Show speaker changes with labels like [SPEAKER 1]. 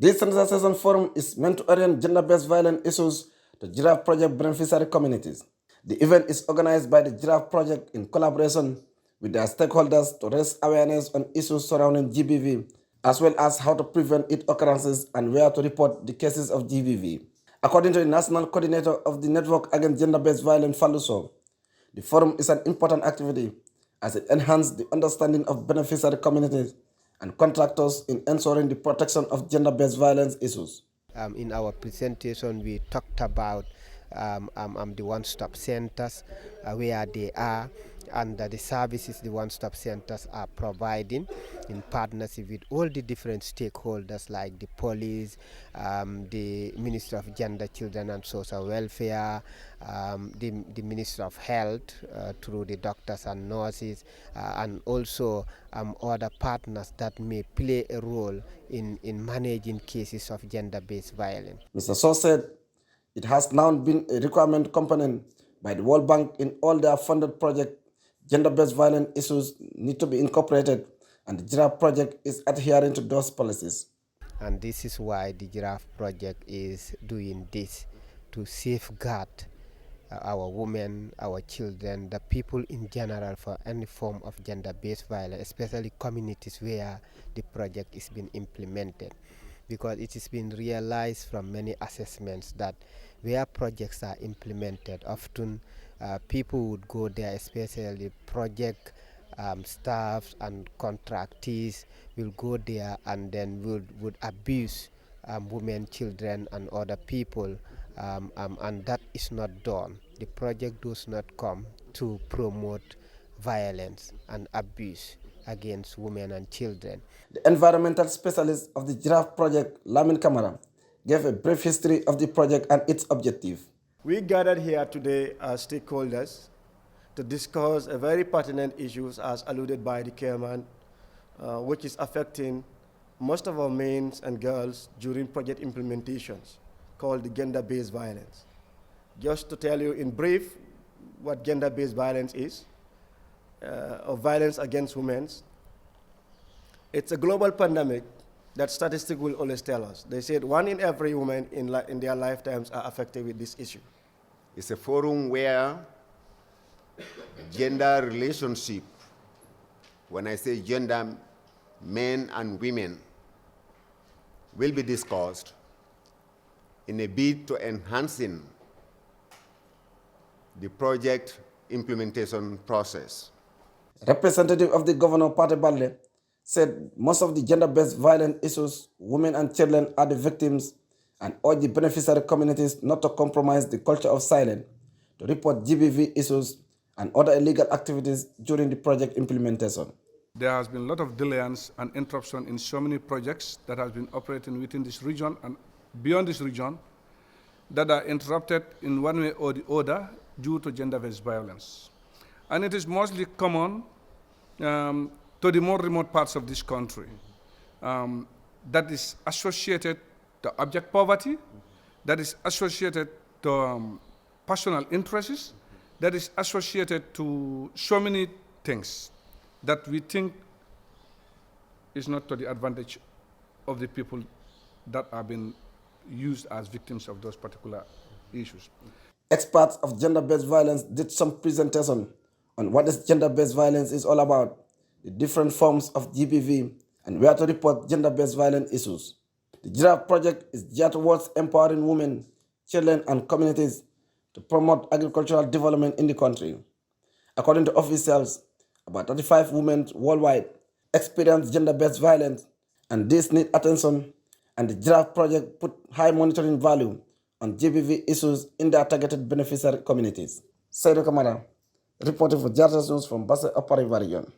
[SPEAKER 1] This sensitization forum is meant to orient gender-based violence issues to Girav Project beneficiary communities. The event is organized by the Girav Project in collaboration with their stakeholders to raise awareness on issues surrounding GBV, as well as how to prevent its occurrences and where to report the cases of GBV. According to the National Coordinator of the Network Against Gender-Based Violence, Faluso, the forum is an important activity as it enhances the understanding of beneficiary communities and contractors in ensuring the protection of gender-based violence issues.
[SPEAKER 2] In our presentation, we talked about the one-stop centers, where they are, and the services the one-stop centers are providing in partnership with all the different stakeholders like the police, the Ministry of Gender, Children and Social Welfare, the Ministry of Health through the doctors and nurses, and also other partners that may play a role in managing cases of gender-based violence.
[SPEAKER 1] Mr. So said it has now been a requirement component by the World Bank in all their funded projects. Gender-based violence issues need to be incorporated, and the Giraffe Project is adhering to those policies.
[SPEAKER 2] And this is why the Giraffe Project is doing this, to safeguard our women, our children, the people in general for any form of gender-based violence, especially communities where the project is being implemented. Because it has been realized from many assessments that where projects are implemented, often people would go there, especially project staff and contractees will go there and then would abuse women, children and other people, and that is not done. The project does not come to promote violence and abuse against women and children.
[SPEAKER 1] The environmental specialist of the Giraffe Project, Lamin Kamara, gave a brief history of the project and its objective.
[SPEAKER 3] We gathered here today as stakeholders to discuss a very pertinent issues as alluded by the chairman, which is affecting most of our men and girls during project implementations, called the gender-based violence. Just to tell you in brief what gender-based violence is, or violence against women, it's a global pandemic that statistics will always tell us. They said 1 in every woman in their lifetimes are affected with this issue.
[SPEAKER 4] It's a forum where gender relationship, when I say gender, men and women, will be discussed in a bid to enhancing the project implementation process.
[SPEAKER 1] Representative of the Governor Pate Balde said most of the gender-based violence issues, women and children are the victims, and urged the beneficiary communities not to compromise the culture of silence, to report GBV issues and other illegal activities during the project implementation.
[SPEAKER 5] There has been a lot of delays and interruption in so many projects that have been operating within this region and beyond this region that are interrupted in one way or the other due to gender-based violence. And it is mostly common to the more remote parts of this country that is associated to abject poverty, that is associated to personal interests, that is associated to so many things that we think is not to the advantage of the people that have been used as victims of those particular issues.
[SPEAKER 1] Experts of gender-based violence did some presentation on what this gender-based violence is all about, the different forms of GBV, and where to report gender-based violence issues. The Giraffe Project is geared towards empowering women, children, and communities to promote agricultural development in the country. According to officials, about 35 women worldwide experience gender-based violence, and this needs attention, and the Giraffe Project put high monitoring value on GBV issues in their targeted beneficiary communities. Saidu Kamara, reporting for Jartas News from Basse Upper River Region.